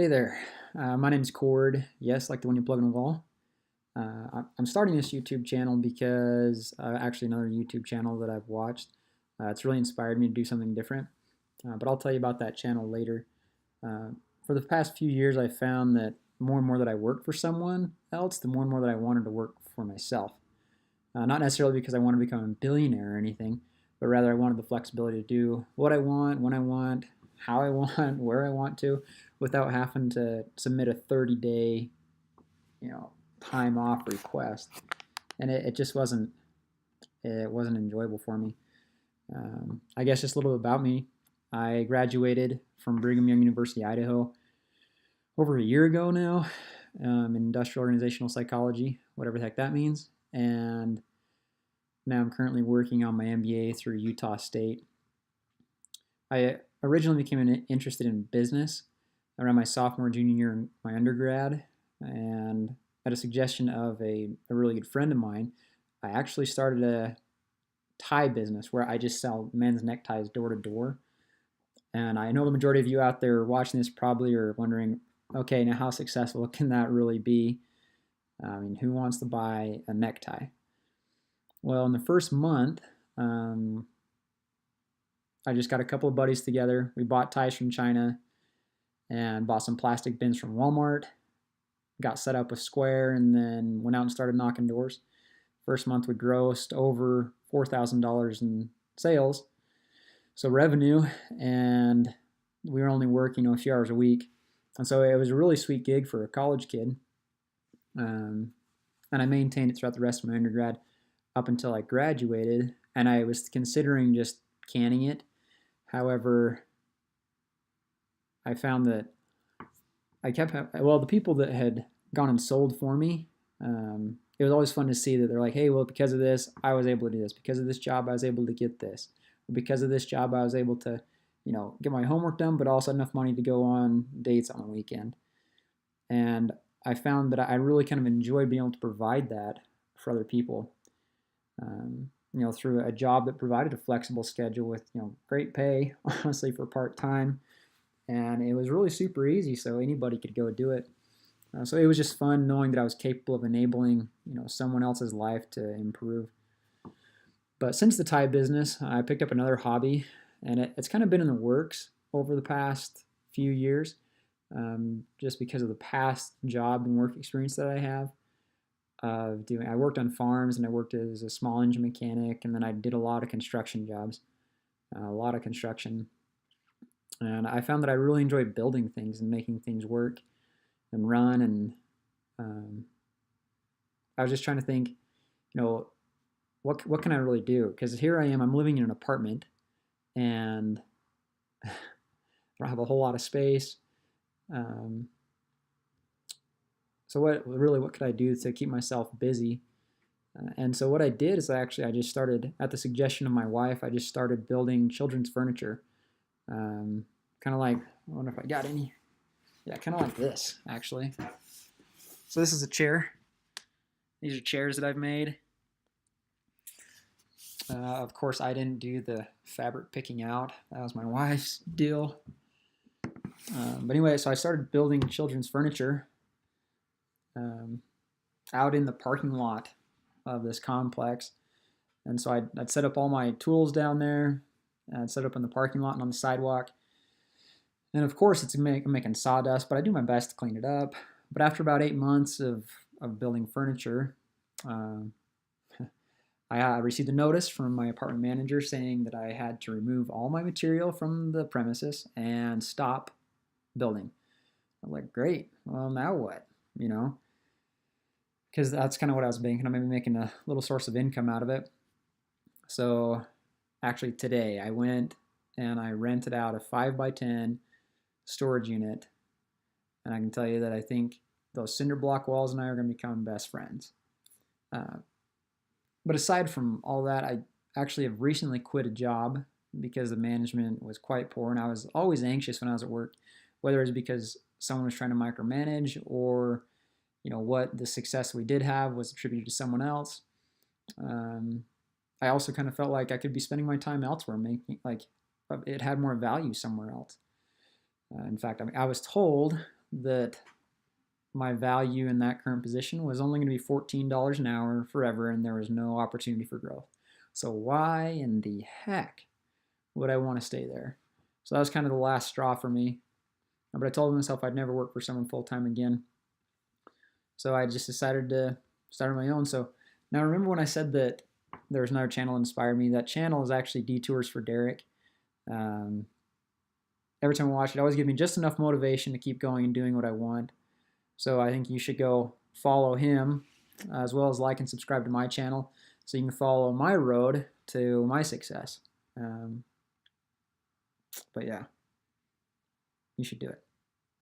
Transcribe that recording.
Hey there, my name's Cord. Yes, like the one you plug in the wall. I'm starting this YouTube channel because actually another YouTube channel that I've watched. It's really inspired me to do something different. But I'll tell you about that channel later. Uh, for the past few years, I found that more and more that I worked for someone else, the more and more that I wanted to work for myself. Not necessarily because I want to become a billionaire or anything, but rather I wanted the flexibility to do what I want, when I want, how I want, where I want to, without having to submit a 30-day, you know, time off request. And it just wasn't enjoyable for me. I guess just a little bit about me. I graduated from Brigham Young University, Idaho, over a year ago now, in industrial organizational psychology, whatever the heck that means. And now I'm currently working on my MBA through Utah State. I originally became interested in business around my sophomore, junior year in my undergrad, and at a suggestion of a really good friend of mine, I actually started a tie business where I just sell men's neckties door to door. And I know the majority of you out there watching this probably are wondering, okay, now how successful can that really be? I mean, who wants to buy a necktie? Well, in the first month, I just got a couple of buddies together. We bought ties from China and bought some plastic bins from Walmart. Got set up with Square and then went out and started knocking doors. First month we grossed over $4,000 in sales, so revenue, and we were only working a few hours a week. And so it was a really sweet gig for a college kid. And I maintained it throughout the rest of my undergrad up until I graduated, and I was considering just canning it. However, I found that the people that had gone and sold for me, it was always fun to see that they're like, hey, well, because of this, I was able to do this. Because of this job, I was able to get this. Because of this job, I was able to, get my homework done, but also enough money to go on dates on the weekend. And I found that I really kind of enjoyed being able to provide that for other people. Through a job that provided a flexible schedule with, great pay, honestly, for part time. And it was really super easy, so anybody could go do it. So it was just fun knowing that I was capable of enabling, someone else's life to improve. But since the tie business, I picked up another hobby, and it's kind of been in the works over the past few years, just because of the past job and work experience that I have. I worked on farms and I worked as a small engine mechanic, and then I did a lot of construction jobs, a lot of construction, and I found that I really enjoyed building things and making things work and run. And um, I was just trying to think, what can I really do? Because here I am, I'm living in an apartment, and I don't have a whole lot of space. Um, so what could I do to keep myself busy? And so what I did is I just started, at the suggestion of my wife, I just started building children's furniture. Kind of like, I wonder if I got any. Yeah, kind of like this, actually. So this is a chair. These are chairs that I've made. Of course, I didn't do the fabric picking out. That was my wife's deal. But anyway, so I started building children's furniture um, out in the parking lot of this complex. And so I'd set up all my tools down there. I'd set up in the parking lot and on the sidewalk. And of course, I'm making sawdust, but I do my best to clean it up. But after about 8 months of building furniture, uh, I received a notice from my apartment manager saying that I had to remove all my material from the premises and stop building. I'm like, great. Well, now what? You know, because that's kind of what I was thinking. I'm maybe making a little source of income out of it. So actually, today I went and I rented out a 5x10 storage unit. And I can tell you that I think those cinder block walls and I are going to become best friends. Uh, but aside from all that, I actually have recently quit a job because the management was quite poor, and I was always anxious when I was at work, whether it was because someone was trying to micromanage or what the success we did have was attributed to someone else. Um, I also kind of felt like I could be spending my time elsewhere, making like it had more value somewhere else. In fact, I was told that my value in that current position was only going to be $14 an hour forever, and there was no opportunity for growth. So why in the heck would I want to stay there? So that was kind of the last straw for me. But I told myself I'd never work for someone full-time again. So I just decided to start on my own. So now remember when I said that there was another channel that inspired me? That channel is actually Detours for Derek. Every time I watch it, it always gives me just enough motivation to keep going and doing what I want. So I think you should go follow him, as well as like and subscribe to my channel so you can follow my road to my success. But yeah, you should do it.